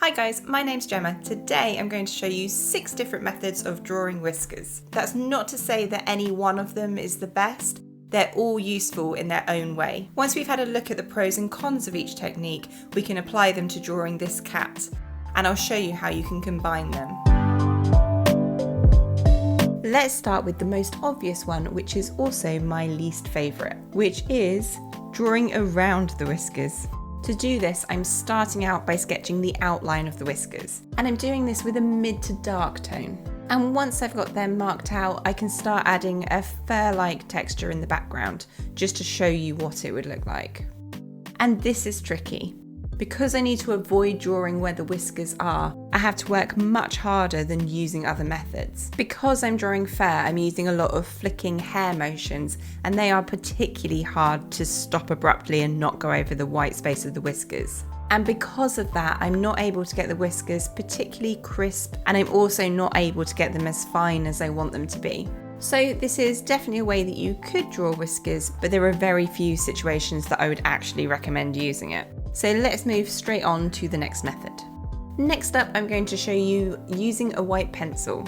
Hi guys, my name's Gemma. Today I'm going to show you 6 different methods of drawing whiskers. That's not to say that any one of them is the best. They're all useful in their own way. Once we've had a look at the pros and cons of each technique, we can apply them to drawing this cat, and I'll show you how you can combine them. Let's start with the most obvious one, which is also my least favourite, which is drawing around the whiskers. To do this, I'm starting out by sketching the outline of the whiskers, and I'm doing this with a mid to dark tone. And once I've got them marked out, I can start adding a fur-like texture in the background, just to show you what it would look like. And this is tricky. Because I need to avoid drawing where the whiskers are, I have to work much harder than using other methods. Because I'm drawing fur, I'm using a lot of flicking hair motions, and they are particularly hard to stop abruptly and not go over the white space of the whiskers. And because of that, I'm not able to get the whiskers particularly crisp, and I'm also not able to get them as fine as I want them to be. So this is definitely a way that you could draw whiskers, but there are very few situations that I would actually recommend using it. So let's move straight on to the next method. Next up, I'm going to show you using a white pencil.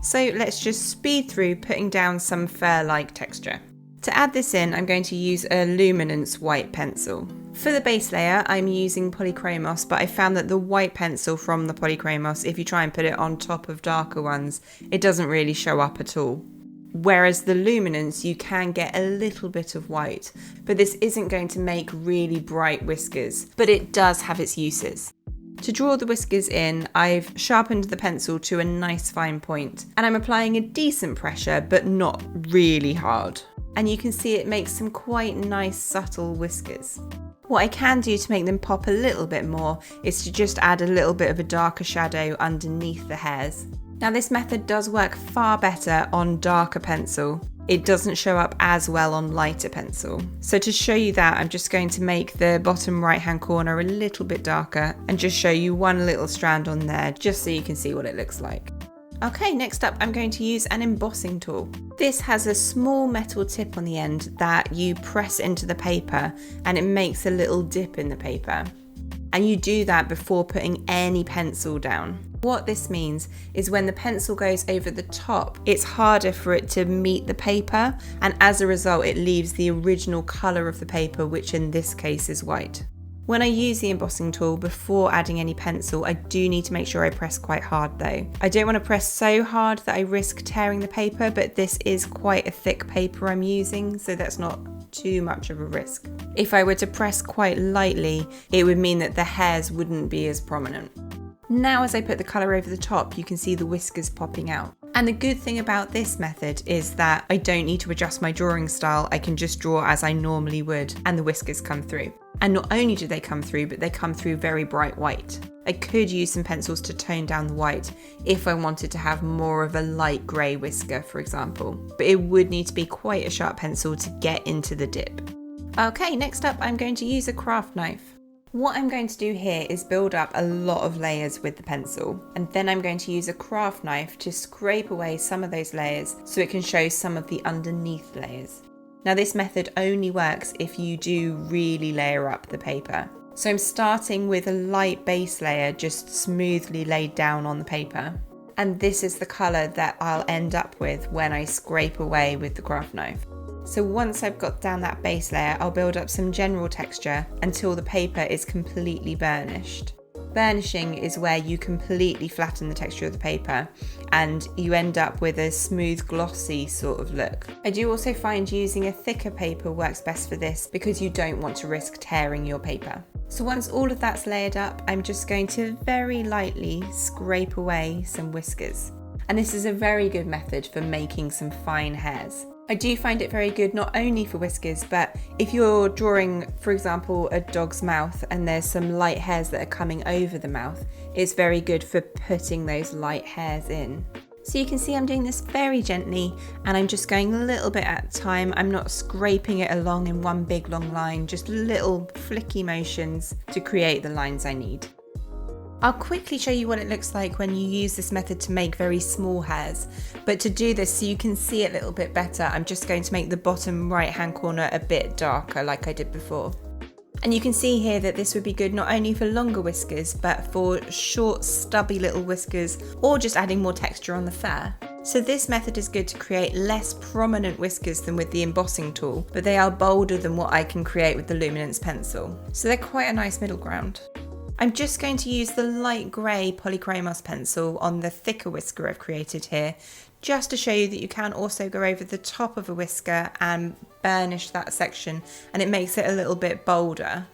So let's just speed through putting down some fur-like texture. To add this in, I'm going to use a luminance white pencil. For the base layer, I'm using Polychromos, but I found that the white pencil from the Polychromos, if you try and put it on top of darker ones, it doesn't really show up at all. Whereas the luminance, you can get a little bit of white, but this isn't going to make really bright whiskers, but it does have its uses. To draw the whiskers in, I've sharpened the pencil to a nice fine point, and I'm applying a decent pressure, but not really hard. And you can see it makes some quite nice subtle whiskers. What I can do to make them pop a little bit more is to just add a little bit of a darker shadow underneath the hairs. Now this method does work far better on darker pencil. It doesn't show up as well on lighter pencil. So to show you that, I'm just going to make the bottom right hand corner a little bit darker and just show you one little strand on there just so you can see what it looks like. Okay, next up I'm going to use an embossing tool. This has a small metal tip on the end that you press into the paper and it makes a little dip in the paper. And you do that before putting any pencil down. What this means is when the pencil goes over the top, it's harder for it to meet the paper, and as a result it leaves the original colour of the paper, which in this case is white. When I use the embossing tool before adding any pencil, I do need to make sure I press quite hard though. I don't want to press so hard that I risk tearing the paper, but this is quite a thick paper I'm using, so that's not too much of a risk. If I were to press quite lightly, it would mean that the hairs wouldn't be as prominent. Now as I put the colour over the top, you can see the whiskers popping out. And the good thing about this method is that I don't need to adjust my drawing style, I can just draw as I normally would and the whiskers come through. And not only do they come through, but they come through very bright white. I could use some pencils to tone down the white if I wanted to have more of a light grey whisker, for example. But it would need to be quite a sharp pencil to get into the dip. Okay, next up I'm going to use a craft knife. What I'm going to do here is build up a lot of layers with the pencil, and then I'm going to use a craft knife to scrape away some of those layers so it can show some of the underneath layers. Now this method only works if you do really layer up the paper. So I'm starting with a light base layer just smoothly laid down on the paper. And this is the colour that I'll end up with when I scrape away with the craft knife. So once I've got down that base layer, I'll build up some general texture until the paper is completely burnished. Burnishing is where you completely flatten the texture of the paper and you end up with a smooth, glossy sort of look. I do also find using a thicker paper works best for this because you don't want to risk tearing your paper. So once all of that's layered up, I'm just going to very lightly scrape away some whiskers. And this is a very good method for making some fine hairs. I do find it very good not only for whiskers, but if you're drawing, for example, a dog's mouth and there's some light hairs that are coming over the mouth, it's very good for putting those light hairs in. So you can see I'm doing this very gently and I'm just going a little bit at a time. I'm not scraping it along in one big long line, just little flicky motions to create the lines I need. I'll quickly show you what it looks like when you use this method to make very small hairs, but to do this so you can see it a little bit better, I'm just going to make the bottom right hand corner a bit darker like I did before. And you can see here that this would be good not only for longer whiskers, but for short, stubby little whiskers, or just adding more texture on the fur. So this method is good to create less prominent whiskers than with the embossing tool, but they are bolder than what I can create with the luminance pencil. So they're quite a nice middle ground. I'm just going to use the light grey Polychromos pencil on the thicker whisker I've created here, just to show you that you can also go over the top of a whisker and burnish that section, and it makes it a little bit bolder.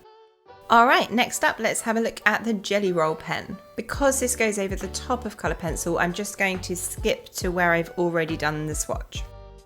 Alright, next up let's have a look at the Jelly Roll pen. Because this goes over the top of colour pencil, I'm just going to skip to where I've already done the swatch.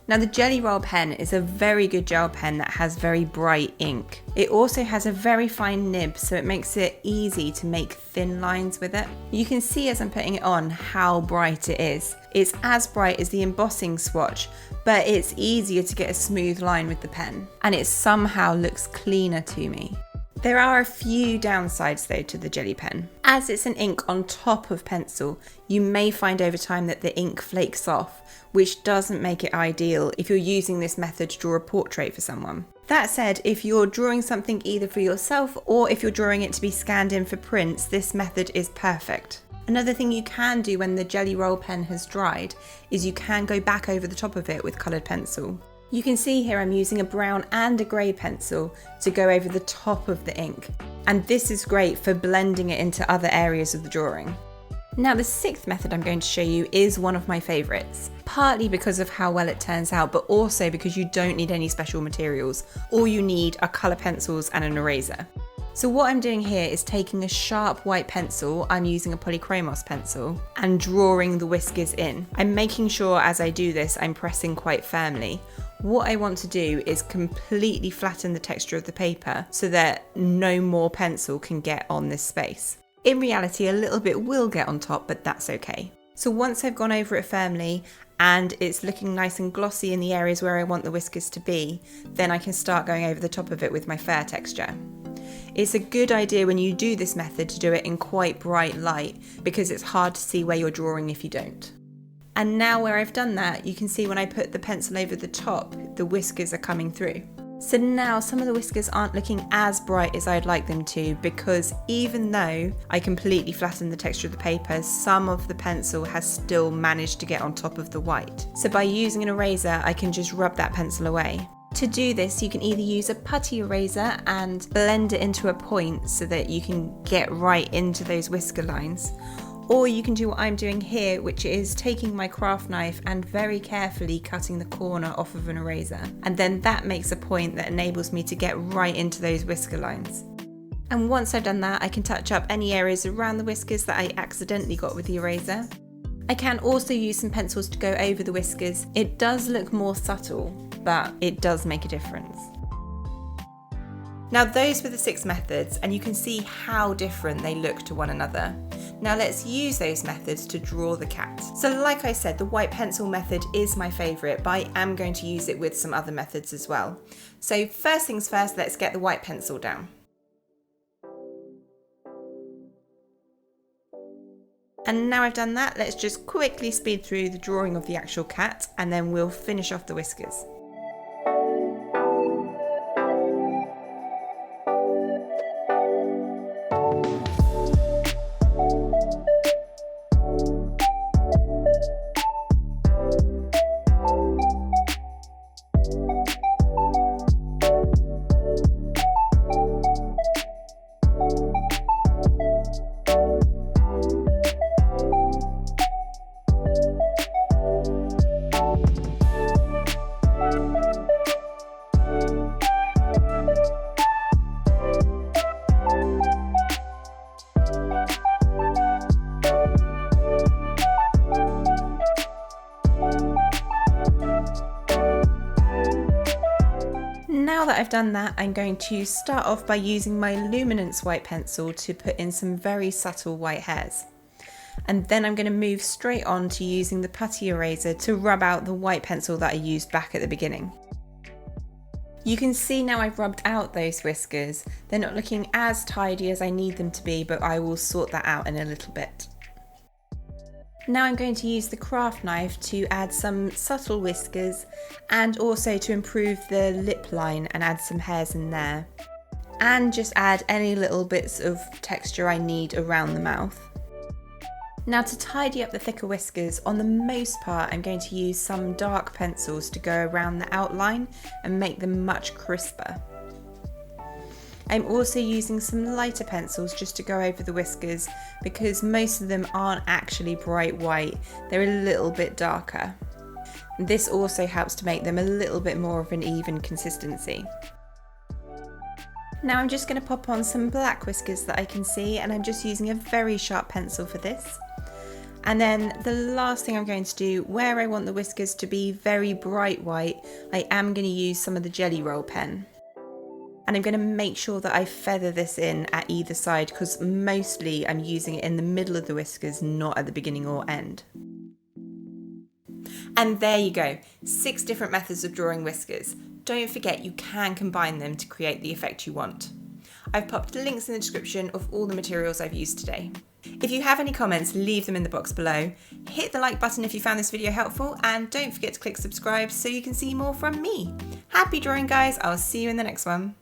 Now the Jelly Roll pen is a very good gel pen that has very bright ink. It also has a very fine nib, so it makes it easy to make thin lines with it. You can see as I'm putting it on how bright it is. It's as bright as the embossing swatch, but it's easier to get a smooth line with the pen, and it somehow looks cleaner to me. There are a few downsides though to the jelly pen. As it's an ink on top of pencil, you may find over time that the ink flakes off, which doesn't make it ideal if you're using this method to draw a portrait for someone. That said, if you're drawing something either for yourself or if you're drawing it to be scanned in for prints, this method is perfect. Another thing you can do when the Jelly Roll pen has dried is you can go back over the top of it with coloured pencil. You can see here I'm using a brown and a grey pencil to go over the top of the ink, and this is great for blending it into other areas of the drawing. Now the sixth method I'm going to show you is one of my favourites, partly because of how well it turns out, but also because you don't need any special materials. All you need are colour pencils and an eraser. So what I'm doing here is taking a sharp white pencil, I'm using a Polychromos pencil, and drawing the whiskers in. I'm making sure as I do this I'm pressing quite firmly. What I want to do is completely flatten the texture of the paper so that no more pencil can get on this space. In reality, a little bit will get on top, but that's okay. So once I've gone over it firmly and it's looking nice and glossy in the areas where I want the whiskers to be, then I can start going over the top of it with my fur texture. It's a good idea when you do this method to do it in quite bright light, because it's hard to see where you're drawing if you don't. And now where I've done that, you can see when I put the pencil over the top, the whiskers are coming through. So now some of the whiskers aren't looking as bright as I'd like them to, because even though I completely flattened the texture of the paper, some of the pencil has still managed to get on top of the white. So by using an eraser, I can just rub that pencil away. To do this, you can either use a putty eraser and blend it into a point so that you can get right into those whisker lines. Or you can do what I'm doing here, which is taking my craft knife and very carefully cutting the corner off of an eraser. And then that makes a point that enables me to get right into those whisker lines. And once I've done that, I can touch up any areas around the whiskers that I accidentally got with the eraser. I can also use some pencils to go over the whiskers. It does look more subtle, but it does make a difference. Now those were the 6 methods, and you can see how different they look to one another. Now let's use those methods to draw the cat. So like I said, the white pencil method is my favourite, but I am going to use it with some other methods as well. So first things first, let's get the white pencil down. And now I've done that, let's just quickly speed through the drawing of the actual cat, and then we'll finish off the whiskers. Now that I've done that, I'm going to start off by using my luminance white pencil to put in some very subtle white hairs. And then I'm going to move straight on to using the putty eraser to rub out the white pencil that I used back at the beginning. You can see now I've rubbed out those whiskers. They're not looking as tidy as I need them to be, but I will sort that out in a little bit. Now I'm going to use the craft knife to add some subtle whiskers and also to improve the lip line and add some hairs in there. and just add any little bits of texture I need around the mouth. Now to tidy up the thicker whiskers, on the most part I'm going to use some dark pencils to go around the outline and make them much crisper. I'm also using some lighter pencils just to go over the whiskers because most of them aren't actually bright white, they're a little bit darker. This also helps to make them a little bit more of an even consistency. Now I'm just going to pop on some black whiskers that I can see, and I'm just using a very sharp pencil for this. And then the last thing I'm going to do, where I want the whiskers to be very bright white, I am going to use some of the Jelly Roll pen. And I'm going to make sure that I feather this in at either side because mostly I'm using it in the middle of the whiskers, not at the beginning or end. And there you go, 6 different methods of drawing whiskers. Don't forget you can combine them to create the effect you want. I've popped links in the description of all the materials I've used today. If you have any comments, leave them in the box below. Hit the like button if you found this video helpful, and don't forget to click subscribe so you can see more from me. Happy drawing, guys. I'll see you in the next one.